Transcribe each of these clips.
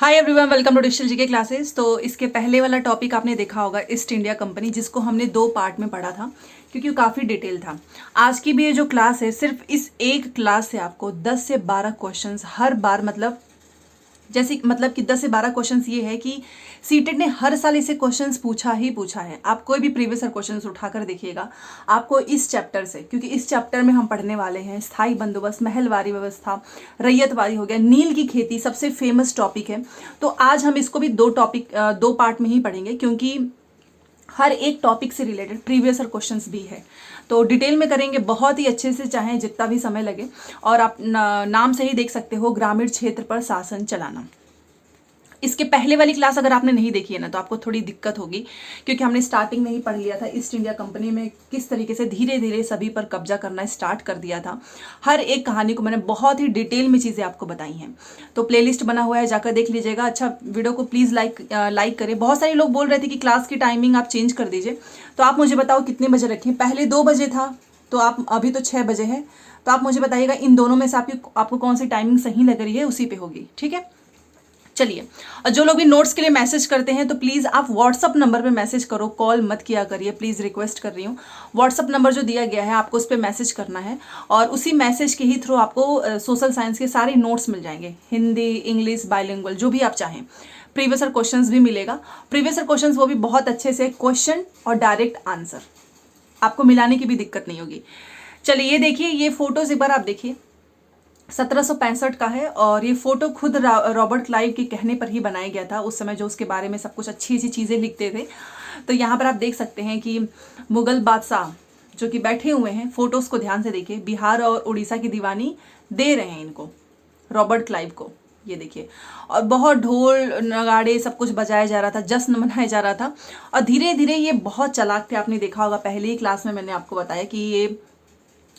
Hi everyone, welcome to digital GK classes. तो इसके पहले वाला टॉपिक आपने देखा होगा ईस्ट इंडिया कंपनी, जिसको हमने 2 पार्ट में पढ़ा था क्योंकि वो काफ़ी डिटेल था। आज की भी ये जो क्लास है, सिर्फ इस एक क्लास से आपको 10 से 12 क्वेश्चंस हर बार, मतलब कि 10 से 12 क्वेश्चंस ये है कि सीटेट ने हर साल इसे क्वेश्चंस पूछा ही पूछा है। आप कोई भी प्रीवियस क्वेश्चंस उठाकर देखिएगा आपको इस चैप्टर से, क्योंकि इस चैप्टर में हम पढ़ने वाले हैं स्थायी बंदोबस्त, महलवारी व्यवस्था, रैयतवारी हो गया, नील की खेती सबसे फेमस टॉपिक है। तो आज हम इसको भी 2 पार्ट में ही पढ़ेंगे, क्योंकि हर एक टॉपिक से रिलेटेड प्रीवियस क्वेश्चंस भी है। तो डिटेल में करेंगे बहुत ही अच्छे से, चाहे जितना भी समय लगे। और आप नाम से ही देख सकते हो, ग्रामीण क्षेत्र पर शासन चलाना। इसके पहले वाली क्लास अगर आपने नहीं देखी है ना, तो आपको थोड़ी दिक्कत होगी, क्योंकि हमने स्टार्टिंग में ही पढ़ लिया था ईस्ट इंडिया कंपनी में किस तरीके से धीरे धीरे सभी पर कब्जा करना स्टार्ट कर दिया था। हर एक कहानी को मैंने बहुत ही डिटेल में चीज़ें आपको बताई हैं। तो प्लेलिस्ट बना हुआ है, जाकर देख लीजिएगा। अच्छा, वीडियो को प्लीज़ लाइक करें। बहुत सारे लोग बोल रहे थे कि क्लास की टाइमिंग आप चेंज कर दीजिए, तो आप मुझे बताओ कितने बजे रखें। पहले 2 बजे था, तो आप अभी तो 6 बजे है, तो आप मुझे बताइएगा इन दोनों में से आपको कौन सी टाइमिंग सही लग रही है, उसी पे होगी। ठीक है, चलिए। और जो लोग भी नोट्स के लिए मैसेज करते हैं, तो प्लीज़ आप व्हाट्सअप नंबर पे मैसेज करो, कॉल मत किया करिए, प्लीज़ रिक्वेस्ट कर रही हूँ। व्हाट्सअप नंबर जो दिया गया है, आपको उस पर मैसेज करना है, और उसी मैसेज के ही थ्रू आपको सोशल साइंस के सारे नोट्स मिल जाएंगे, हिंदी, इंग्लिश, बाइलिंगुअल, जो भी आप चाहें। प्रीवियस क्वेश्चंस भी मिलेगा। प्रीवियस क्वेश्चंस वो भी बहुत अच्छे से, क्वेश्चन और डायरेक्ट आंसर, आपको मिलाने की भी दिक्कत नहीं होगी। चलिए, ये देखिए, ये फोटोज एक बार आप देखिए। 1765 का है, और ये फोटो खुद रॉबर्ट क्लाइव के कहने पर ही बनाया गया था। उस समय जो उसके बारे में सब कुछ अच्छी अच्छी चीज़ें लिखते थे। तो यहाँ पर आप देख सकते हैं कि मुगल बादशाह जो कि बैठे हुए हैं, फोटोज को ध्यान से देखिए, बिहार और उड़ीसा की दीवानी दे रहे हैं इनको, रॉबर्ट क्लाइव को। ये देखिए, और बहुत ढोल नगाड़े सब कुछ बजाया जा रहा था, जश्न मनाया जा रहा था। और धीरे धीरे ये बहुत चालाक थे। आपने देखा होगा, पहले ही क्लास में मैंने आपको बताया कि ये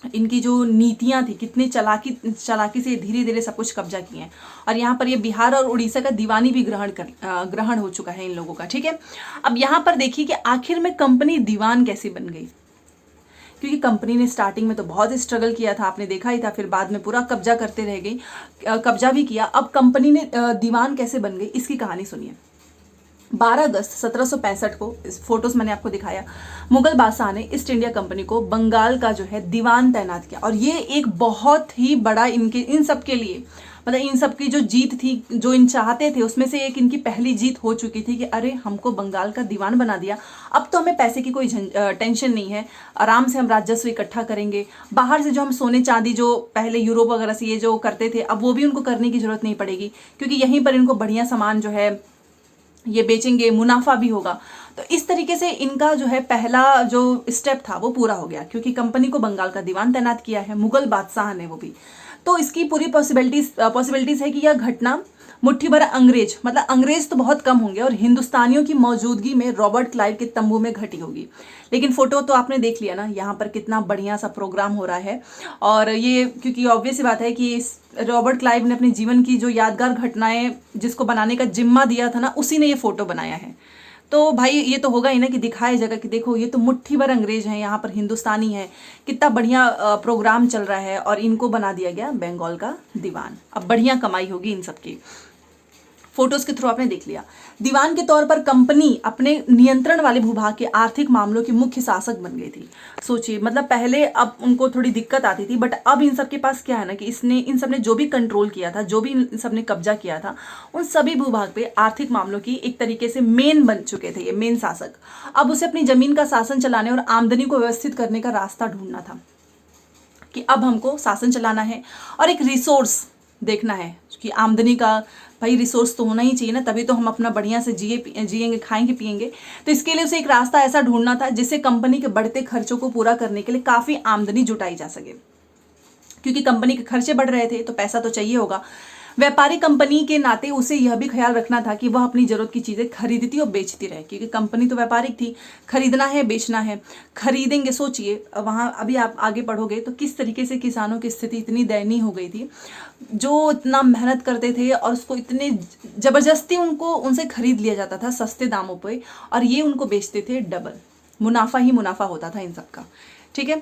इनकी जो नीतियां थी, कितनी चालाकी से धीरे धीरे सब कुछ कब्जा किए हैं। और यहाँ पर ये बिहार और उड़ीसा का दीवानी भी ग्रहण हो चुका है इन लोगों का। ठीक है, अब यहाँ पर देखिए कि आखिर में कंपनी दीवान कैसे बन गई, क्योंकि कंपनी ने स्टार्टिंग में तो बहुत स्ट्रगल किया था, आपने देखा ही था, फिर बाद में पूरा कब्जा करते रह गई, कब्जा भी किया। अब कंपनी ने दीवान कैसे बन गई, इसकी कहानी सुनिए। 12 अगस्त 1765 को, इस फोटोज मैंने आपको दिखाया, मुगल बादशाह ने ईस्ट इंडिया कंपनी को बंगाल का जो है दीवान तैनात किया। और ये एक बहुत ही बड़ा इन सब के लिए, मतलब इन सब की जो जीत थी, जो इन चाहते थे, उसमें से एक इनकी पहली जीत हो चुकी थी कि अरे, हमको बंगाल का दीवान बना दिया, अब तो हमें पैसे की कोई टेंशन नहीं है, आराम से हम राजस्व इकट्ठा करेंगे। बाहर से जो हम सोने चांदी जो पहले यूरोप वगैरह से ये जो करते थे, अब वो भी उनको करने की जरूरत नहीं पड़ेगी, क्योंकि यहीं पर इनको बढ़िया सामान जो है ये बेचेंगे, मुनाफा भी होगा। तो इस तरीके से इनका जो है पहला जो स्टेप था वो पूरा हो गया, क्योंकि कंपनी को बंगाल का दीवान तैनात किया है मुगल बादशाह ने, वो भी। तो इसकी पूरी पॉसिबिलिटीज है कि यह घटना मुट्ठी भर अंग्रेज, मतलब अंग्रेज तो बहुत कम होंगे, और हिंदुस्तानियों की मौजूदगी में रॉबर्ट क्लाइव के तंबू में घटी होगी। लेकिन फोटो तो आपने देख लिया ना, यहाँ पर कितना बढ़िया सा प्रोग्राम हो रहा है। और ये क्योंकि ऑब्वियस सी बात है कि रॉबर्ट क्लाइव ने अपने जीवन की जो यादगार घटनाएं जिसको बनाने का जिम्मा दिया था ना, उसी ने ये फोटो बनाया है। तो भाई ये तो होगा ही ना कि दिखाए जगह कि देखो, ये तो मुट्ठी भर अंग्रेज हैं, यहाँ पर हिंदुस्तानी है, कितना बढ़िया प्रोग्राम चल रहा है, और इनको बना दिया गया बंगाल का दीवान। अब बढ़िया कमाई होगी इन सबकी। फोटोज के थ्रू आपने देख लिया। दीवान के तौर पर कंपनी अपने नियंत्रण वाले भूभाग के आर्थिक मामलों की मुख्य शासक बन गई थी। सोचिए, मतलब पहले अब उनको थोड़ी दिक्कत आती थी, बट अब इन सब के पास क्या है ना कि इन सब ने जो भी कंट्रोल किया था, जो भी इन सब ने कब्जा किया था, उन सभी भूभाग पे आर्थिक मामलों की एक तरीके से मेन बन चुके थे ये, मेन शासक। अब उसे अपनी जमीन का शासन चलाने और आमदनी को व्यवस्थित करने का रास्ता ढूंढना था, कि अब हमको शासन चलाना है और एक रिसोर्स देखना है कि आमदनी का, भाई रिसोर्स तो होना ही चाहिए ना, तभी तो हम अपना बढ़िया से जिएंगे, खाएंगे, पिएंगे। तो इसके लिए उसे एक रास्ता ऐसा ढूंढना था जिससे कंपनी के बढ़ते खर्चों को पूरा करने के लिए काफ़ी आमदनी जुटाई जा सके, क्योंकि कंपनी के खर्चे बढ़ रहे थे तो पैसा तो चाहिए होगा। व्यापारी कंपनी के नाते उसे यह भी ख्याल रखना था कि वह अपनी जरूरत की चीज़ें खरीदती और बेचती रहे, क्योंकि कंपनी तो व्यापारिक थी, खरीदना है, बेचना है। खरीदेंगे, सोचिए वहाँ अभी आप आगे पढ़ोगे तो किस तरीके से किसानों की स्थिति इतनी दयनीय हो गई थी, जो इतना मेहनत करते थे और उसको इतने ज़बरदस्ती उनसे खरीद लिया जाता था सस्ते दामों पर, और ये उनको बेचते थे डबल। मुनाफा ही मुनाफा होता था इन सबका। ठीक है,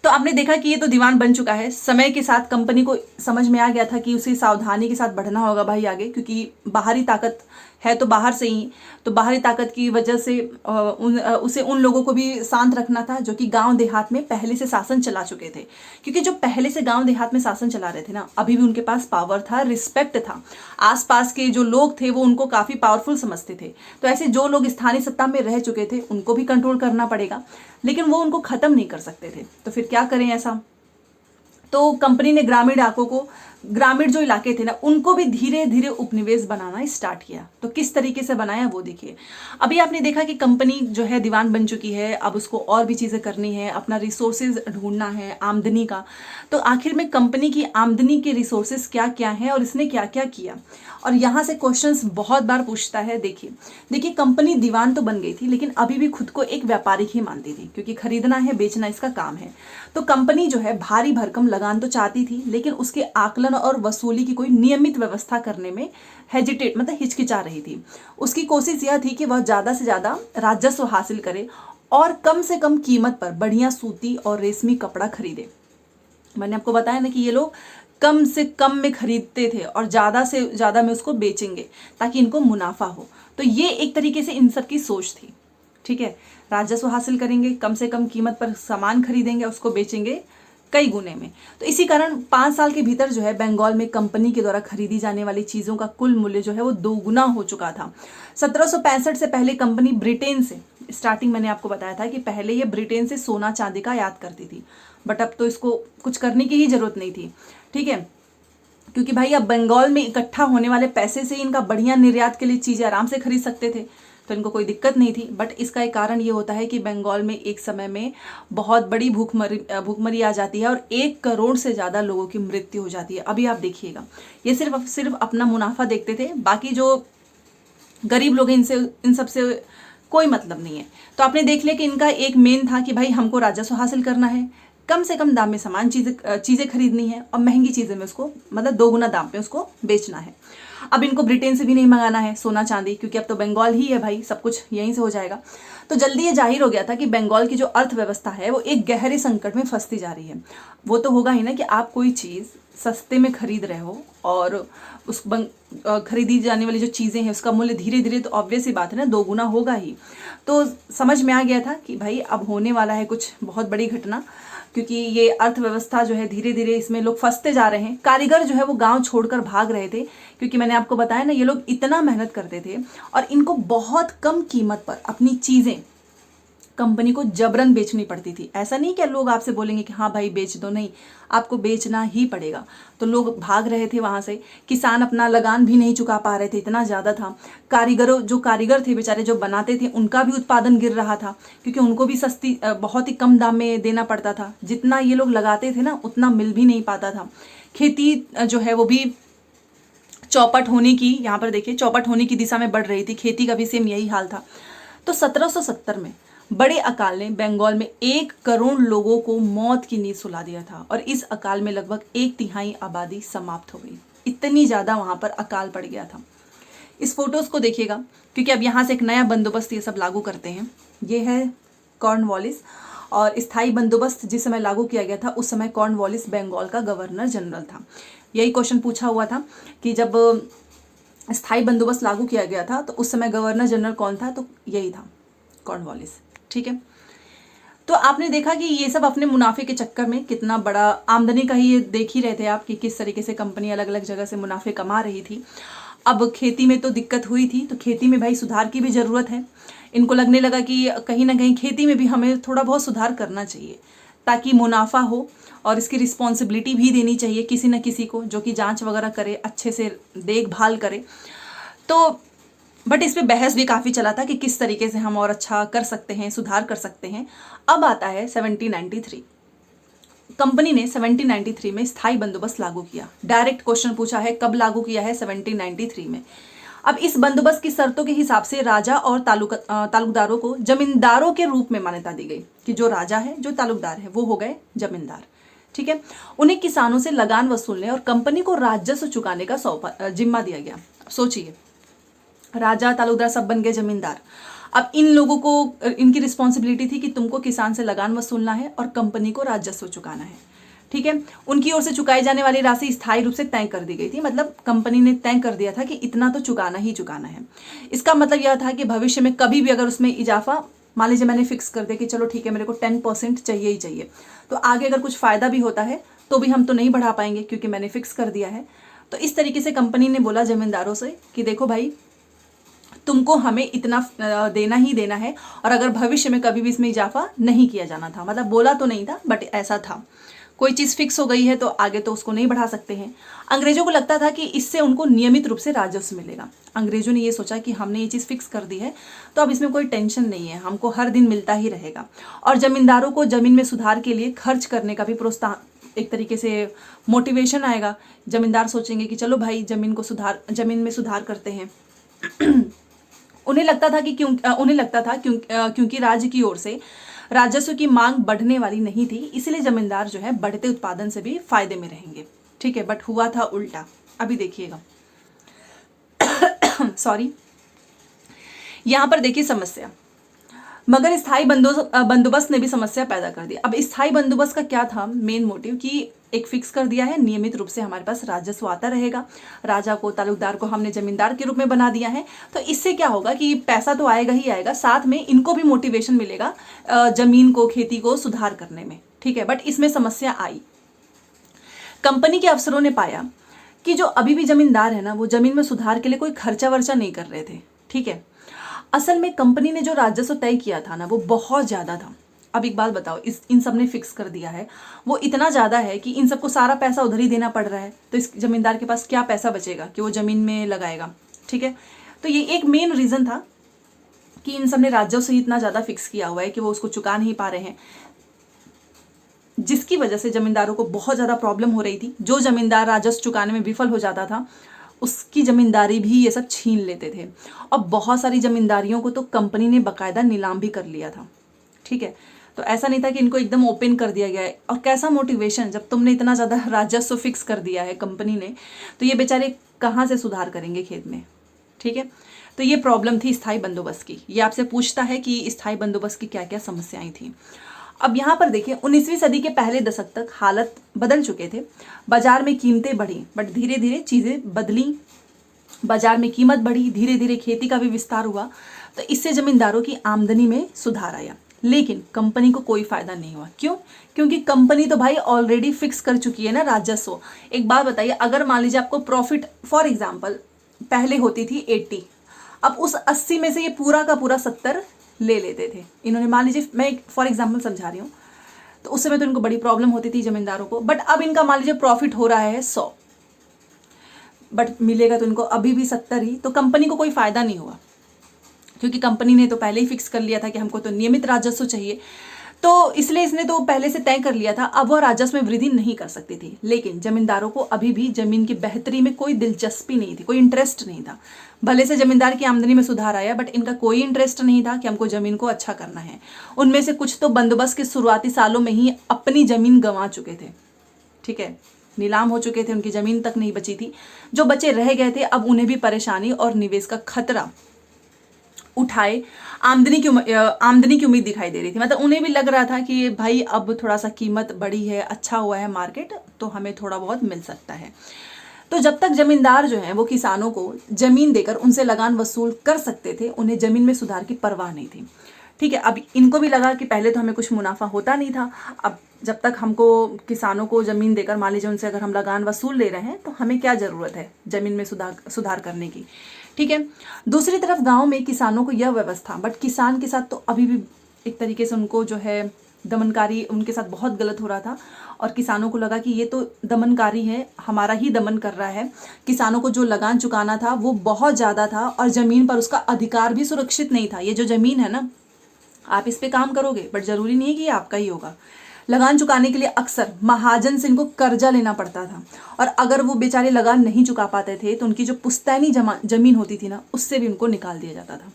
तो आपने देखा कि ये तो दीवान बन चुका है। समय के साथ कंपनी को समझ में आ गया था कि उसे सावधानी के साथ बढ़ना होगा भाई आगे, क्योंकि बाहरी ताकत है तो बाहर से ही, तो बाहरी ताकत की वजह से उसे उन लोगों को भी शांत रखना था जो कि गांव देहात में पहले से शासन चला चुके थे। क्योंकि जो पहले से गांव देहात में शासन चला रहे थे ना, अभी भी उनके पास पावर था, रिस्पेक्ट था, आसपास के जो लोग थे वो उनको काफ़ी पावरफुल समझते थे। तो ऐसे जो लोग स्थानीय सत्ता में रह चुके थे उनको भी कंट्रोल करना पड़ेगा, लेकिन वो उनको ख़त्म नहीं कर सकते थे। तो फिर क्या करें ऐसा? तो कंपनी ने ग्रामीण इलाकों को, ग्रामीण जो इलाके थे ना, उनको भी धीरे धीरे उपनिवेश बनाना स्टार्ट किया। तो किस तरीके से बनाया वो देखिए। अभी आपने देखा कि कंपनी जो है दीवान बन चुकी है, अब उसको और भी चीज़ें करनी है, अपना रिसोर्सेज ढूंढना है आमदनी का। तो आखिर में कंपनी की आमदनी के रिसोर्सेज क्या क्या हैं और इसने क्या क्या किया, और यहाँ से क्वेश्चंस बहुत बार पूछता है। देखिए कंपनी दीवान तो बन गई थी, लेकिन अभी भी खुद को एक व्यापारिक ही मानती थी, क्योंकि खरीदना है बेचना इसका काम है। तो कंपनी जो है भारी भरकम लगान तो चाहती थी, लेकिन उसके आकलन और वसूली की कोई नियमित व्यवस्था करने में मतलब हिचकिचा रही थी। उसकी कोशिश यह थी कि वह ज़्यादा से ज़्यादा राजस्व हासिल करे और कम से कम कीमत पर बढ़िया सूती और रेशमी कपड़ा खरीदे। मैंने आपको बताया ना कि ये लोग कम से कम में खरीदते थे और ज़्यादा से ज़्यादा में उसको बेचेंगे ताकि इनको मुनाफा हो। तो ये एक तरीके से इन सब की सोच थी। ठीक है, राजस्व हासिल करेंगे, कम से कम कीमत पर सामान खरीदेंगे, उसको बेचेंगे कई गुने में। तो इसी कारण 5 साल के भीतर जो है बंगाल में कंपनी के द्वारा खरीदी जाने वाली चीज़ों का कुल मूल्य जो है वो 2 गुना हो चुका था। 1765 से पहले कंपनी ब्रिटेन से, स्टार्टिंग मैंने आपको बताया था कि पहले ये ब्रिटेन से सोना चांदी का आयात करती थी, बट अब तो इसको कुछ करने की ही जरूरत नहीं थी। ठीक है, क्योंकि भाई अब बंगाल में इकट्ठा होने वाले पैसे से इनका बढ़िया निर्यात के लिए चीज़ें आराम से खरीद सकते थे, तो इनको कोई दिक्कत नहीं थी। बट इसका एक कारण ये होता है कि बंगाल में एक समय में बहुत बड़ी भूखमरी आ जाती है और 1 करोड़ से ज़्यादा लोगों की मृत्यु हो जाती है। अभी आप देखिएगा, ये सिर्फ अपना मुनाफा देखते थे, बाकी जो गरीब लोग हैं इन सब से कोई मतलब नहीं है। तो आपने देख लिया कि इनका एक मेन था कि भाई हमको राजस्व हासिल करना है, कम से कम दाम में सामान चीज़ें खरीदनी है और महंगी चीज़ें में उसको मतलब 2 गुना दाम पे उसको बेचना है। अब इनको ब्रिटेन से भी नहीं मंगाना है सोना चांदी, क्योंकि अब तो बंगाल ही है भाई, सब कुछ यहीं से हो जाएगा। तो जल्दी ये जाहिर हो गया था कि बंगाल की जो अर्थव्यवस्था है वो एक गहरे संकट में फंसती जा रही है। वो तो होगा ही ना कि आप कोई चीज़ सस्ते में खरीद रहे हो और उस खरीदी जाने वाली जो चीज़ें हैं उसका मूल्य धीरे धीरे, तो ऑब्वियस ही बात है ना, 2 गुना होगा ही। तो समझ में आ गया था कि भाई अब होने वाला है कुछ बहुत बड़ी घटना, क्योंकि ये अर्थव्यवस्था जो है धीरे धीरे इसमें लोग फंसते जा रहे हैं। कारीगर जो है वो गांव छोड़कर भाग रहे थे, क्योंकि मैंने आपको बताया ना ये लोग इतना मेहनत करते थे और इनको बहुत कम कीमत पर अपनी चीज़ें कंपनी को जबरन बेचनी पड़ती थी। ऐसा नहीं कि लोग आपसे बोलेंगे कि हाँ भाई बेच दो, नहीं, आपको बेचना ही पड़ेगा। तो लोग भाग रहे थे वहाँ से, किसान अपना लगान भी नहीं चुका पा रहे थे, इतना ज़्यादा था। जो कारीगर थे बेचारे जो बनाते थे उनका भी उत्पादन गिर रहा था, क्योंकि उनको भी सस्ती बहुत ही कम दाम में देना पड़ता था। जितना ये लोग लगाते थे ना उतना मिल भी नहीं पाता था। खेती जो है वो भी चौपट होने की, यहाँ पर देखिए चौपट होने की दिशा में बढ़ रही थी। खेती का भी सेम यही हाल था। तो 1770 में बड़े अकाल ने बंगाल में 1 करोड़ लोगों को मौत की नींद सुला दिया था और इस अकाल में लगभग 1/3 आबादी समाप्त हो गई। इतनी ज़्यादा वहाँ पर अकाल पड़ गया था। इस फोटोज़ को देखिएगा, क्योंकि अब यहाँ से एक नया बंदोबस्त ये सब लागू करते हैं। ये है कॉर्नवालिस, और स्थायी बंदोबस्त जिस समय लागू किया गया था उस समय कॉर्नवालिस बंगाल का गवर्नर जनरल था। यही क्वेश्चन पूछा हुआ था कि जब स्थायी बंदोबस्त लागू किया गया था तो उस समय गवर्नर जनरल कौन था, तो यही था कॉर्नवालिस। ठीक है, तो आपने देखा कि ये सब अपने मुनाफे के चक्कर में कितना बड़ा आमदनी का ही ये देख ही रहे थे आप कि किस तरीके से कंपनी अलग अलग जगह से मुनाफे कमा रही थी। अब खेती में तो दिक्कत हुई थी, तो खेती में भाई सुधार की भी ज़रूरत है। इनको लगने लगा कि कहीं ना कहीं खेती में भी हमें थोड़ा बहुत सुधार करना चाहिए ताकि मुनाफा हो, और इसकी रिस्पॉन्सिबिलिटी भी देनी चाहिए किसी न किसी को जो कि जांच वगैरह करे, अच्छे से देखभाल करे। तो बट इस पे बहस भी काफ़ी चला था कि किस तरीके से हम और अच्छा कर सकते हैं, सुधार कर सकते हैं। अब आता है 1793। कंपनी ने 1793 में स्थायी बंदोबस्त लागू किया। डायरेक्ट क्वेश्चन पूछा है कब लागू किया है, 1793 में। अब इस बंदोबस्त की शर्तों के हिसाब से राजा और तालुकदारों को जमींदारों के रूप में मान्यता दी गई कि जो राजा है, जो तालुकदार है, वो हो गए जमींदार। ठीक है, उन्हें किसानों से लगान वसूलने और कंपनी को राजस्व चुकाने का जिम्मा दिया गया। सोचिए, राजा तालुकदार सब बन गए जमींदार। अब इन लोगों को इनकी रिस्पॉन्सिबिलिटी थी कि तुमको किसान से लगान वसूलना है और कंपनी को राजस्व चुकाना है। ठीक है, उनकी ओर से चुकाई जाने वाली राशि स्थायी रूप से तय कर दी गई थी, मतलब कंपनी ने तय कर दिया था कि इतना तो चुकाना ही चुकाना है। इसका मतलब यह था कि भविष्य में कभी भी अगर उसमें इजाफा, मान लीजिए मैंने फिक्स कर दिया कि चलो ठीक है मेरे को 10% चाहिए ही चाहिए, तो आगे अगर कुछ फायदा भी होता है तो भी हम तो नहीं बढ़ा पाएंगे क्योंकि मैंने फिक्स कर दिया है। तो इस तरीके से कंपनी ने बोला जमींदारों से कि देखो भाई, तुमको हमें इतना देना ही देना है, और अगर भविष्य में कभी भी इसमें इजाफा नहीं किया जाना था। मतलब बोला तो नहीं था बट ऐसा था, कोई चीज़ फिक्स हो गई है तो आगे तो उसको नहीं बढ़ा सकते हैं। अंग्रेजों को लगता था कि इससे उनको नियमित रूप से राजस्व मिलेगा। अंग्रेजों ने ये सोचा कि हमने ये चीज़ फिक्स कर दी है तो अब इसमें कोई टेंशन नहीं है, हमको हर दिन मिलता ही रहेगा। और जमींदारों को जमीन में सुधार के लिए खर्च करने का भी प्रोत्साहन, एक तरीके से मोटिवेशन आएगा। जमींदार सोचेंगे कि चलो भाई जमीन में सुधार करते हैं। उन्हें लगता था क्योंकि राज्य की ओर से राजस्व की मांग बढ़ने वाली नहीं थी, इसलिए जमींदार जो है बढ़ते उत्पादन से भी फायदे में रहेंगे। ठीक है, बट हुआ था उल्टा। अभी देखिएगा सॉरी, यहां पर देखिए समस्या, मगर स्थायी बंदोबस्त ने भी समस्या पैदा कर दी। अब स्थायी बंदोबस्त का क्या था मेन मोटिव, कि एक फिक्स कर दिया है, नियमित रूप से हमारे पास राजस्व आता रहेगा, राजा को, तालुकदार को हमने जमींदार के रूप में बना दिया है, तो इससे क्या होगा कि पैसा तो आएगा ही आएगा, साथ में इनको भी मोटिवेशन मिलेगा जमीन को, खेती को सुधार करने में। ठीक है, बट इसमें समस्या आई। कंपनी के अफसरों ने पाया कि जो अभी भी जमींदार है ना, वो जमीन में सुधार के लिए कोई खर्चा वर्चा नहीं कर रहे थे। ठीक है, असल में कंपनी ने जो राजस्व तय किया था ना, वो बहुत ज़्यादा था। अब एक बात बताओ, इन सब ने फिक्स कर दिया है, वो इतना ज़्यादा है कि इन सबको सारा पैसा उधर ही देना पड़ रहा है, तो इस जमींदार के पास क्या पैसा बचेगा कि वो ज़मीन में लगाएगा। ठीक है, तो ये एक मेन रीज़न था कि इन सब ने राजस्व ही इतना ज़्यादा फिक्स किया हुआ है कि वो उसको चुका नहीं पा रहे हैं, जिसकी वजह से जमींदारों को बहुत ज़्यादा प्रॉब्लम हो रही थी। जो जमींदार राजस्व चुकाने में विफल हो जाता था, उसकी जमींदारी भी ये सब छीन लेते थे। और बहुत सारी जमींदारियों को तो कंपनी ने बाकायदा नीलाम भी कर लिया था। ठीक है, तो ऐसा नहीं था कि इनको एकदम ओपन कर दिया गया है। और कैसा मोटिवेशन, जब तुमने इतना ज़्यादा राजस्व फिक्स कर दिया है कंपनी ने, तो ये बेचारे कहाँ से सुधार करेंगे खेत में। ठीक है, तो ये प्रॉब्लम थी स्थायी बंदोबस्त की। ये आपसे पूछता है कि स्थायी बंदोबस्त की क्या क्या समस्याएं थी। अब यहाँ पर देखिए, 19वीं सदी के पहले दशक तक हालत बदल चुके थे। बाजार में कीमतें बढ़ी, बट धीरे धीरे चीज़ें बदली। बाजार में कीमत बढ़ी, धीरे धीरे खेती का भी विस्तार हुआ, तो इससे जमींदारों की आमदनी में सुधार आया। लेकिन कंपनी को कोई फायदा नहीं हुआ। क्यों? क्योंकि कंपनी तो भाई ऑलरेडी फिक्स कर चुकी है ना राजस्व। एक बात बताइए, अगर मान लीजिए आपको प्रॉफिट फॉर एग्जाम्पल पहले होती थी 80, अब उस 80 में से ये पूरा का पूरा 70 ले लेते थे इन्होंने। मान लीजिए मैं एक फॉर एग्जाम्पल समझा रही हूँ, तो उस समय तो इनको बड़ी प्रॉब्लम होती थी जमींदारों को। बट अब इनका मान लीजिए प्रॉफिट हो रहा है 100, बट मिलेगा तो इनको अभी भी 70 ही। तो कंपनी को कोई फायदा नहीं हुआ, क्योंकि कंपनी ने तो पहले ही फिक्स कर लिया था कि हमको तो नियमित राजस्व चाहिए, तो इसलिए इसने तो पहले से तय कर लिया था। अब वह राजस्व में वृद्धि नहीं कर सकती थी। लेकिन जमींदारों को अभी भी जमीन की बेहतरी में कोई दिलचस्पी नहीं थी, कोई इंटरेस्ट नहीं था। भले से जमींदार की आमदनी में सुधार आया, बट इनका कोई इंटरेस्ट नहीं था कि हमको जमीन को अच्छा करना है। उनमें से कुछ तो बंदोबस्त के शुरुआती सालों में ही अपनी जमीन गंवा चुके थे। ठीक है, नीलाम हो चुके थे, उनकी जमीन तक नहीं बची थी। जो बचे रह गए थे, अब उन्हें भी परेशानी और निवेश का खतरा उठाए आमदनी की उम्मीद दिखाई दे रही थी। मतलब उन्हें भी लग रहा था कि भाई अब थोड़ा सा कीमत बढ़ी है, अच्छा हुआ है मार्केट, तो हमें थोड़ा बहुत मिल सकता है। तो जब तक जमींदार जो हैं वो किसानों को जमीन देकर उनसे लगान वसूल कर सकते थे, उन्हें जमीन में सुधार की परवाह नहीं थी। ठीक है, अब इनको भी लगा कि पहले तो हमें कुछ मुनाफा होता नहीं था, अब जब तक हमको किसानों को ज़मीन देकर, मान लीजिए उनसे अगर हम लगान वसूल ले रहे हैं, तो हमें क्या ज़रूरत है ज़मीन में सुधार करने की। ठीक है, दूसरी तरफ गांव में किसानों को यह व्यवस्था, बट किसान के साथ तो अभी भी एक तरीके से उनको जो है दमनकारी उनके साथ बहुत गलत हो रहा था। और किसानों को लगा कि ये तो दमनकारी है, हमारा ही दमन कर रहा है। किसानों को जो लगान चुकाना था वो बहुत ज़्यादा था, और ज़मीन पर उसका अधिकार भी सुरक्षित नहीं था। ये जो ज़मीन है ना, आप इस पे काम करोगे, बट ज़रूरी नहीं है कि ये आपका ही होगा। लगान चुकाने के लिए अक्सर महाजन से इनको कर्जा लेना पड़ता था, और अगर वो बेचारे लगान नहीं चुका पाते थे, तो उनकी जो पुश्तैनी जमीन होती थी ना, उससे भी उनको निकाल दिया जाता था।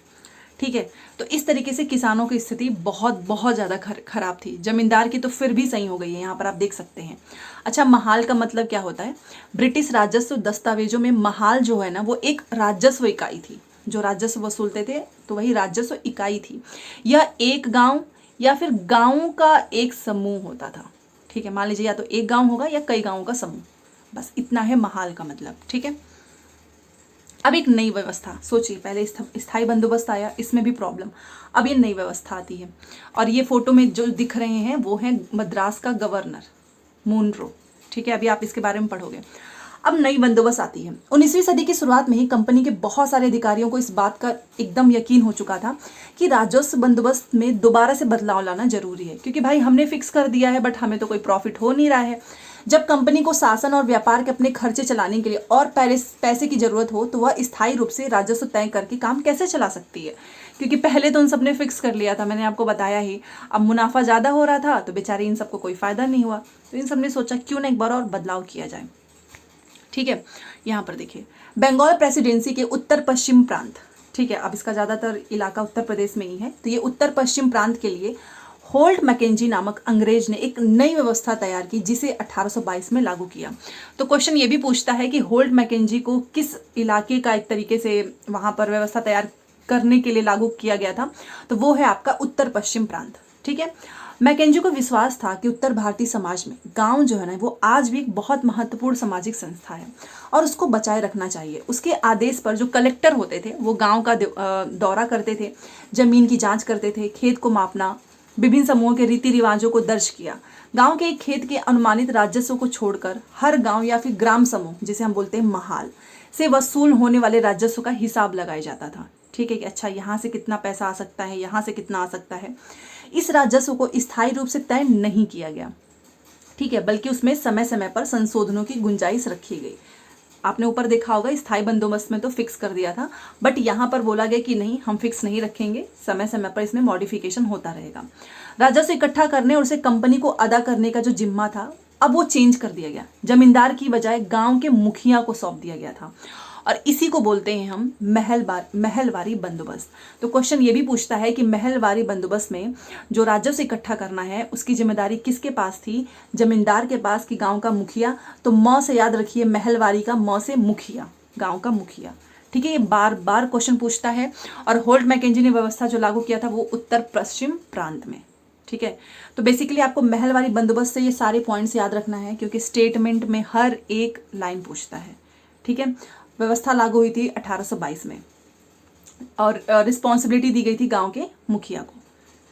ठीक है, तो इस तरीके से किसानों की स्थिति बहुत बहुत ज़्यादा खराब थी। जमींदार की तो फिर भी सही हो गई है, यहाँ पर आप देख सकते हैं। अच्छा, महाल का मतलब क्या होता है? ब्रिटिश राजस्व दस्तावेजों में महाल जो है ना, वो एक राजस्व इकाई थी। जो राजस्व वसूलते थे, तो वही राजस्व इकाई थी। यह एक गांव या फिर गांवों का एक समूह होता था। ठीक है, मान लीजिए या तो एक गांव होगा या कई गांवों का समूह, बस इतना है महाल का मतलब। ठीक है, अब एक नई व्यवस्था सोचिए, पहले स्थायी बंदोबस्त आया, इसमें भी प्रॉब्लम, अब ये नई व्यवस्था आती है। और ये फोटो में जो दिख रहे हैं वो है मद्रास का गवर्नर मुनरो। ठीक है, अभी आप इसके बारे में पढ़ोगे। अब नई बंदोबस्त आती है। 19वीं सदी की शुरुआत में ही कंपनी के बहुत सारे अधिकारियों को इस बात का एकदम यकीन हो चुका था कि राजस्व बंदोबस्त में दोबारा से बदलाव लाना जरूरी है, क्योंकि भाई हमने फिक्स कर दिया है बट हमें तो कोई प्रॉफिट हो नहीं रहा है। जब कंपनी को शासन और व्यापार के अपने खर्चे चलाने के लिए और पैसे की जरूरत हो तो वह स्थायी रूप से राजस्व तय करके काम कैसे चला सकती है, क्योंकि पहले तो उन सब ने फिक्स कर लिया था, मैंने आपको बताया ही। अब मुनाफा ज़्यादा हो रहा था तो बेचारे इन सबको कोई फायदा नहीं हुआ, तो इन सब ने सोचा क्यों ना एक बार और बदलाव किया जाए। ठीक है, यहाँ पर देखिए, बंगाल प्रेसिडेंसी के उत्तर पश्चिम प्रांत, ठीक है, अब इसका ज़्यादातर इलाका उत्तर प्रदेश में ही है, तो ये उत्तर पश्चिम प्रांत के लिए होल्ट मैकेंजी नामक अंग्रेज ने एक नई व्यवस्था तैयार की, जिसे 1822 में लागू किया। तो क्वेश्चन ये भी पूछता है कि होल्ट मैकेंजी को किस इलाके का एक तरीके से वहाँ पर व्यवस्था तैयार करने के लिए लागू किया गया था, तो वो है आपका उत्तर पश्चिम प्रांत। ठीक है, मैकेंजी को विश्वास था कि उत्तर भारतीय समाज में गांव जो है ना वो आज भी एक बहुत महत्वपूर्ण सामाजिक संस्था है और उसको बचाए रखना चाहिए। उसके आदेश पर जो कलेक्टर होते थे वो गांव का दौरा करते थे, जमीन की जांच करते थे, खेत को मापना, विभिन्न समूहों के रीति रिवाजों को दर्ज किया। गांव के एक खेत के अनुमानित राजस्व को छोड़कर हर गांव या फिर ग्राम समूह, जिसे हम बोलते हैं महाल, से वसूल होने वाले राजस्व का हिसाब लगाया जाता था। ठीक है कि अच्छा यहाँ से कितना पैसा आ सकता है, यहाँ से कितना आ सकता है। इस राजस्व को स्थायी रूप से तय नहीं किया गया, ठीक है, बल्कि उसमें समय समय पर संशोधनों की गुंजाइश रखी गई। आपने ऊपर देखा होगा स्थायी बंदोबस्त में तो फिक्स कर दिया था, बट यहाँ पर बोला गया कि नहीं, हम फिक्स नहीं रखेंगे, समय समय पर इसमें मॉडिफिकेशन होता रहेगा। राजस्व इकट्ठा करने और उसे कंपनी को अदा करने का जो जिम्मा था अब वो चेंज कर दिया गया, जमींदार की बजाय गांव के मुखिया को सौंप दिया गया था, और इसी को बोलते हैं हम महलवारी बंदोबस्त। तो क्वेश्चन ये भी पूछता है कि महलवारी बंदोबस्त में जो राजस्व इकट्ठा करना है उसकी जिम्मेदारी किसके पास थी, जमींदार के पास कि गांव का मुखिया। तो म से याद रखिए, महलवारी का म से मुखिया, गांव का मुखिया। ठीक है, ये बार बार क्वेश्चन पूछता है। और होल्ट मैकेंजी ने व्यवस्था जो लागू किया था वो उत्तर पश्चिम प्रांत में। ठीक है, तो बेसिकली आपको महलवारी बंदोबस्त से ये सारे पॉइंट्स याद रखना है, क्योंकि स्टेटमेंट में हर एक लाइन पूछता है। ठीक है, व्यवस्था लागू हुई थी 1822 में और रिस्पॉन्सिबिलिटी दी गई थी गांव के मुखिया को।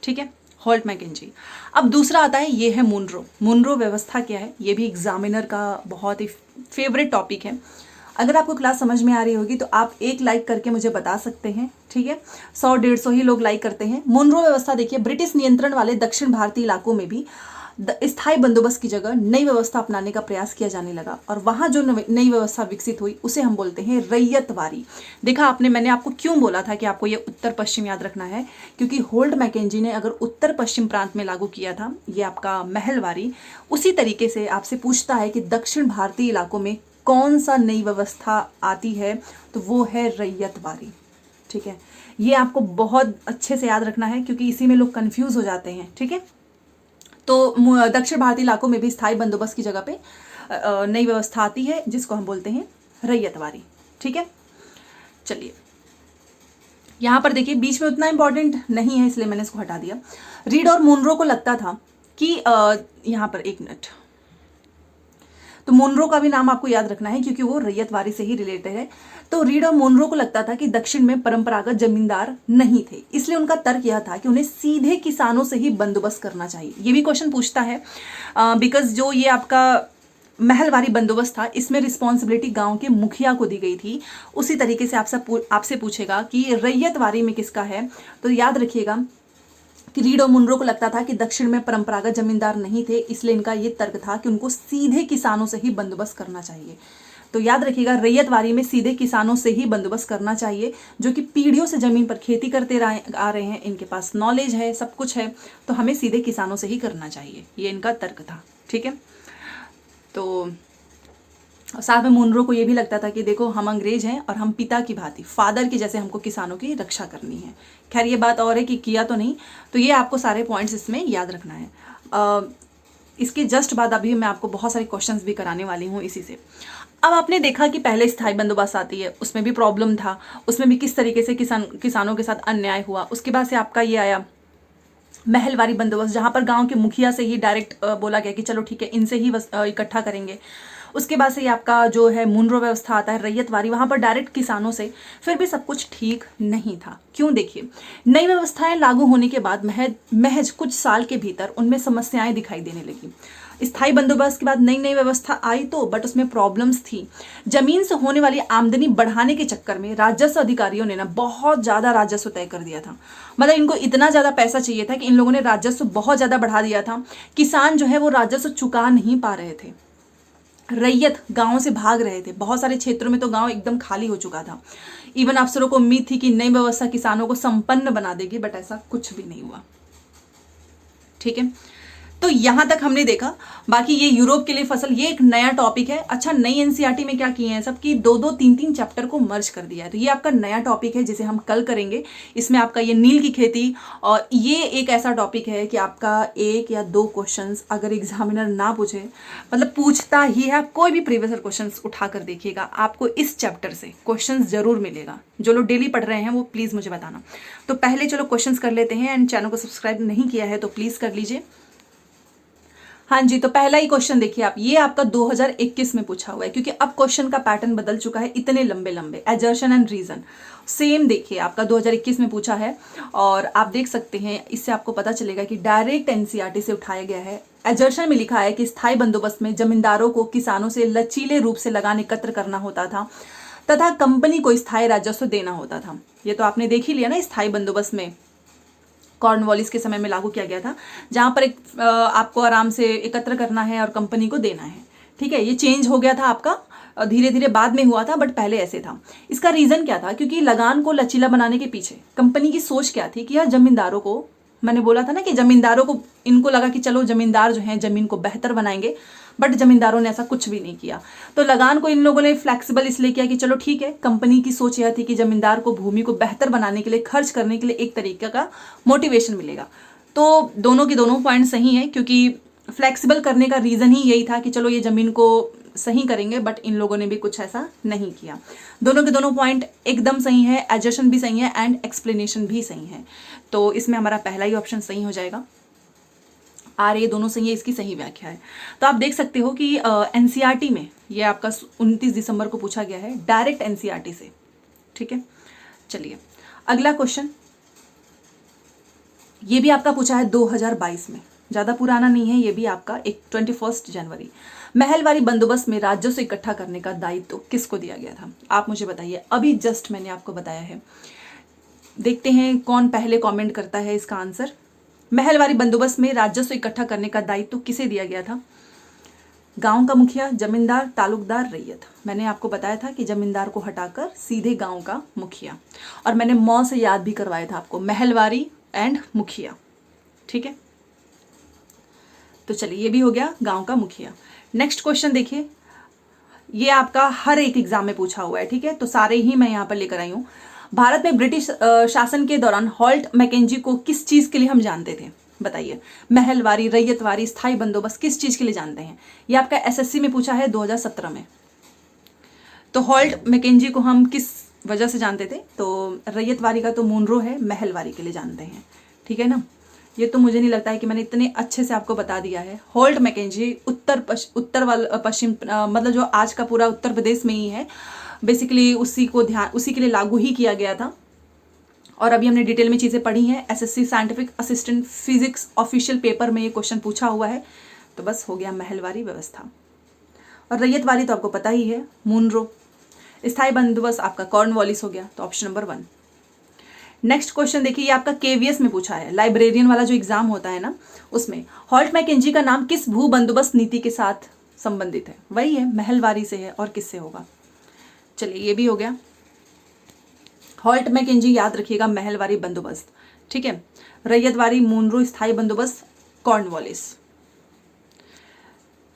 ठीक है, होल्ट मैकेंजी। अब दूसरा आता है, ये है मुनरो। मुनरो व्यवस्था क्या है, ये भी एग्जामिनर का बहुत ही फेवरेट टॉपिक है। अगर आपको क्लास समझ में आ रही होगी तो आप एक लाइक करके मुझे बता सकते हैं। ठीक है, 100-150 ही लोग लाइक करते हैं। मुनरो व्यवस्था देखिए, ब्रिटिश नियंत्रण वाले दक्षिण भारतीय इलाकों में भी स्थायी बंदोबस्त की जगह नई व्यवस्था अपनाने का प्रयास किया जाने लगा, और वहां जो नई व्यवस्था विकसित हुई उसे हम बोलते हैं रैयतवारी। देखा आपने, मैंने आपको क्यों बोला था कि आपको ये उत्तर पश्चिम याद रखना है, क्योंकि होल्ट मैकेंजी ने अगर उत्तर पश्चिम प्रांत में लागू किया था ये आपका महलवारी, उसी तरीके से आपसे पूछता है कि दक्षिण भारतीय इलाकों में कौन सा नई व्यवस्था आती है, तो वो है रैयतवारी। ठीक है, ये आपको बहुत अच्छे से याद रखना है, क्योंकि इसी में लोग कंफ्यूज हो जाते हैं। ठीक है, तो दक्षिण भारतीय इलाकों में भी स्थायी बंदोबस्त की जगह पे नई व्यवस्था आती है, जिसको हम बोलते हैं रैयतवारी। ठीक है, चलिए यहाँ पर देखिए, बीच में उतना इंपॉर्टेंट नहीं है इसलिए मैंने इसको हटा दिया। रीड और मुनरो को लगता था कि यहाँ पर एक मिनट, तो मुनरो का भी नाम आपको याद रखना है क्योंकि वो रैयतवारी से ही रिलेटेड है। तो रीड और मुनरो को लगता था कि दक्षिण में परंपरागत जमींदार नहीं थे, इसलिए उनका तर्क यह था कि उन्हें सीधे किसानों से ही बंदोबस्त करना चाहिए। ये भी क्वेश्चन पूछता है, बिकॉज जो ये आपका महलवारी बंदोबस्त था इसमें रिस्पॉन्सिबिलिटी गांव के मुखिया को दी गई थी। उसी तरीके से आपसे पूछेगा कि रैयतवारी में किसका है, तो याद रखिएगा कि रीड और मुनरो को लगता था कि दक्षिण में परंपरागत जमींदार नहीं थे, इसलिए इनका ये तर्क था कि उनको सीधे किसानों से ही बंदोबस्त करना चाहिए। तो याद रखिएगा, रैयतवारी में सीधे किसानों से ही बंदोबस्त करना चाहिए, जो कि पीढ़ियों से जमीन पर खेती करते आ रहे हैं, इनके पास नॉलेज है, सब कुछ है, तो हमें सीधे किसानों से ही करना चाहिए, ये इनका तर्क था। ठीक है, तो साथ में मुनरो को ये भी लगता था कि देखो हम अंग्रेज हैं और हम पिता की भांति, फादर की जैसे हमको किसानों की रक्षा करनी है। खैर ये बात और है कि किया तो नहीं, तो ये आपको सारे पॉइंट्स इसमें याद रखना है। इसके जस्ट बाद अभी मैं आपको बहुत सारे क्वेश्चंस भी कराने वाली हूँ इसी से। अब आपने देखा कि पहले स्थायी बंदोबस्त आती है, उसमें भी प्रॉब्लम था, उसमें भी किस तरीके से किसानों के साथ अन्याय हुआ। उसके बाद से आपका ये आया महलवारी बंदोबस्त, जहां पर गांव के मुखिया से ही डायरेक्ट बोला गया कि चलो ठीक है, इनसे ही इकट्ठा करेंगे। उसके बाद से ये आपका जो है मुनरो व्यवस्था आता है, रैयतवारी, वहां पर डायरेक्ट किसानों से। फिर भी सब कुछ ठीक नहीं था। क्यों? देखिए, नई व्यवस्थाएं लागू होने के बाद महज कुछ साल के भीतर उनमें समस्याएं दिखाई देने लगी। स्थायी बंदोबस्त के बाद नई नई व्यवस्था आई तो, बट उसमें प्रॉब्लम्स थी। जमीन से होने वाली आमदनी बढ़ाने के चक्कर में राजस्व अधिकारियों ने ना बहुत ज्यादा राजस्व तय कर दिया था। मतलब इनको इतना ज्यादा पैसा चाहिए था कि इन लोगों ने राजस्व बहुत ज्यादा बढ़ा दिया था। किसान जो है वो राजस्व चुका नहीं पा रहे थे, रैयत गांवों से भाग रहे थे। बहुत सारे क्षेत्रों में तो गांव एकदम खाली हो चुका था। इवन अफसरों को उम्मीद थी कि नई व्यवस्था किसानों को संपन्न बना देगी, बट ऐसा कुछ भी नहीं हुआ। ठीक है, तो यहां तक हमने देखा। बाकी ये यूरोप के लिए फसल, ये एक नया टॉपिक है। अच्छा, नई एनसीईआरटी में क्या किए हैं सब कि 2-2, 3-3 चैप्टर को मर्ज कर दिया है। तो ये आपका नया टॉपिक है जिसे हम कल करेंगे। इसमें आपका ये नील की खेती, और ये एक ऐसा टॉपिक है कि आपका 1 या 2 क्वेश्चंस अगर एग्जामिनर ना पूछे, मतलब पूछता ही है, आप कोई भी प्रीवियस क्वेश्चंस उठाकर देखिएगा, आपको इस चैप्टर से क्वेश्चंस जरूर मिलेगा। जो लोग डेली पढ़ रहे हैं वो प्लीज मुझे बताना। तो पहले चलो क्वेश्चंस कर लेते हैं, एंड चैनल को सब्सक्राइब नहीं किया है तो प्लीज कर लीजिए। हाँ जी, तो पहला ही क्वेश्चन देखिए आप, ये आपका 2021 में पूछा हुआ है, क्योंकि अब क्वेश्चन का पैटर्न बदल चुका है, इतने लंबे लंबे। एजर्शन एंड रीजन सेम देखिए आपका 2021 में पूछा है, और आप देख सकते हैं इससे आपको पता चलेगा कि डायरेक्ट एनसीईआरटी से उठाया गया है। एजर्शन में लिखा है कि स्थायी बंदोबस्त में जमींदारों को किसानों से लचीले रूप से लगान एकत्र करना होता था तथा कंपनी को स्थायी राजस्व देना होता था। ये तो आपने देख ही लिया ना, स्थायी बंदोबस्त में कॉर्नवालिस के समय में लागू किया गया था, जहां पर एक आपको आराम से एकत्र करना है और कंपनी को देना है। ठीक है, ये चेंज हो गया था आपका, धीरे धीरे बाद में हुआ था, बट पहले ऐसे था। इसका रीजन क्या था? क्योंकि लगान को लचीला बनाने के पीछे कंपनी की सोच क्या थी कि यह जमींदारों को, मैंने बोला था ना कि जमींदारों को, इनको लगा कि चलो जमींदार जो हैं जमीन को बेहतर बनाएंगे, बट जमींदारों ने ऐसा कुछ भी नहीं किया। तो लगान को इन लोगों ने फ्लेक्सिबल इसलिए किया कि चलो ठीक है, कंपनी की सोच यह थी कि जमींदार को भूमि को बेहतर बनाने के लिए, खर्च करने के लिए एक तरीके का मोटिवेशन मिलेगा। तो दोनों के दोनों पॉइंट सही है, क्योंकि फ्लेक्सिबल करने का रीजन ही यही था कि चलो ये जमीन को सही करेंगे, बट इन लोगों ने भी कुछ ऐसा नहीं किया। दोनों के दोनों पॉइंट एकदम सही है, एडजस्टन भी सही है एंड एक्सप्लेनेशन भी सही है। तो इसमें हमारा पहला ही ऑप्शन सही हो जाएगा। आर ए दोनों सही है, इसकी सही व्याख्या है। तो आप देख सकते हो कि एनसीईआरटी में ये आपका 29 दिसंबर को पूछा गया है, डायरेक्ट एनसीईआरटी से। ठीक है, चलिए अगला क्वेश्चन, ये भी आपका पूछा है 2022 में, ज्यादा पुराना नहीं है, ये भी आपका 21 जनवरी। महलवारी बंदोबस्त में राजस्व इकट्ठा करने का दायित्व किसको दिया गया था? आप मुझे बताइए, अभी जस्ट मैंने आपको बताया है। देखते हैं कौन पहले कमेंट करता है इसका आंसर। महलवारी बंदोबस्त में राजस्व इकट्ठा करने का दायित्व किसे दिया गया था? गांव का मुखिया, जमींदार, तालुकदार, रैयत। मैंने आपको बताया था कि जमींदार को हटाकर सीधे गांव का मुखिया, और मैंने मौ से याद भी करवाया था आपको, महलवारी एंड मुखिया। ठीक है, तो चलिए ये भी हो गया गांव का मुखिया। नेक्स्ट क्वेश्चन देखिए, ये आपका हर एक एग्जाम में पूछा हुआ है। ठीक है, तो सारे ही मैं यहाँ पर लेकर आई हूँ। भारत में ब्रिटिश शासन के दौरान हॉल्ट मैकेंजी को किस चीज के लिए हम जानते थे? बताइए, महलवारी, रैयतवारी, स्थायी बंदोबस्त, किस चीज के लिए जानते हैं? ये आपका एसएससी में पूछा है 2017 में। तो हॉल्ट मैकेंजी को हम किस वजह से जानते थे? तो रैयतवारी का तो मुनरो है, महलवारी के लिए जानते हैं। ठीक है ना, ये तो मुझे नहीं लगता है कि मैंने इतने अच्छे से आपको बता दिया है। हॉल्ट मैकेंजी उत्तर वाला पश्चिम, मतलब जो आज का पूरा उत्तर प्रदेश में ही है, बेसिकली उसी के लिए लागू ही किया गया था। और अभी हमने डिटेल में चीजें पढ़ी हैं। SSC scientific assistant physics official paper में ये क्वेश्चन पूछा हुआ है। तो बस हो गया महलवारी व्यवस्था। और रैयतवारी तो आपको पता ही है, मुनरो। स्थायी बंदोबस्त आपका कॉर्नवालिस हो गया, तो ऑप्शन नंबर 1। नेक्स्ट क्वेश्चन देखिए, ये आपका केवीएस में पूछा है, लाइब्रेरियन वाला जो एग्जाम होता है ना, उसमें हॉल्ट मैकेंजी का नाम किस भू बंदोबस्त नीति के साथ संबंधित है? वही है, महलवारी से है, और किससे होगा? चलिए ये भी हो गया। हॉल्ट मैकेंजी याद रखिएगा, महलवारी बंदोबस्त। ठीक है, रैयतवारी, मुनरो, स्थायी बंदोबस्त, कॉर्नवालिस।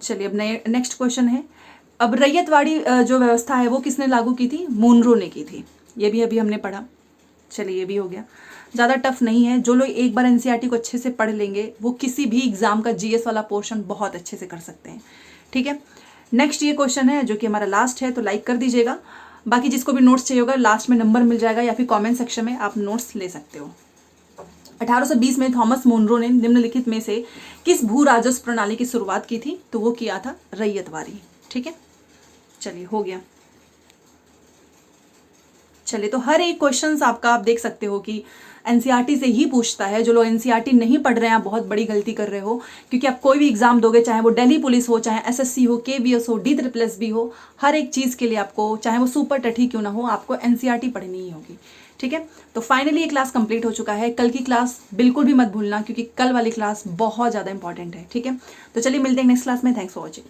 चलिए अब नेक्स्ट क्वेश्चन है, अब रैयतवाड़ी जो व्यवस्था है वो किसने लागू की थी? मुनरो ने की थी। ये भी अभी हमने पढ़ा। चलिए ये भी हो गया, ज़्यादा टफ नहीं है। जो लोग एक बार एनसीईआरटी को अच्छे से पढ़ लेंगे वो किसी भी एग्जाम का जीएस वाला पोर्शन बहुत अच्छे से कर सकते हैं। ठीक है, नेक्स्ट ये क्वेश्चन है जो कि हमारा लास्ट है, तो लाइक कर दीजिएगा। बाकी जिसको भी नोट्स चाहिए होगा लास्ट में नंबर मिल जाएगा या फिर कमेंट सेक्शन में आप नोट्स ले सकते हो। 1820 में थॉमस मोनरो ने निम्नलिखित में से किस भू राजस्व प्रणाली की शुरुआत की थी? तो वो किया था रैयतवारी। ठीक है, चलिए हो गया। चलिए, तो हर एक क्वेश्चंस आपका आप देख सकते हो कि एनसीईआरटी से ही पूछता है। जो लोग एनसीईआरटी नहीं पढ़ रहे हैं आप बहुत बड़ी गलती कर रहे हो, क्योंकि आप कोई भी एग्जाम दोगे, चाहे वो दिल्ली पुलिस हो, चाहे एसएससी हो, केवीएस हो, DSSS हो, हर एक चीज़ के लिए आपको, चाहे वो सुपर टठी क्यों ना हो, आपको एनसीईआरटी पढ़नी ही होगी। ठीक है, तो फाइनली ये क्लास कंप्लीट हो चुका है। कल की क्लास बिल्कुल भी मत भूलना, क्योंकि कल वाली क्लास बहुत ज़्यादा इंपॉर्टेंट है। ठीक है, तो चलिए मिलते हैं नेक्स्ट क्लास में। Thanks for watching.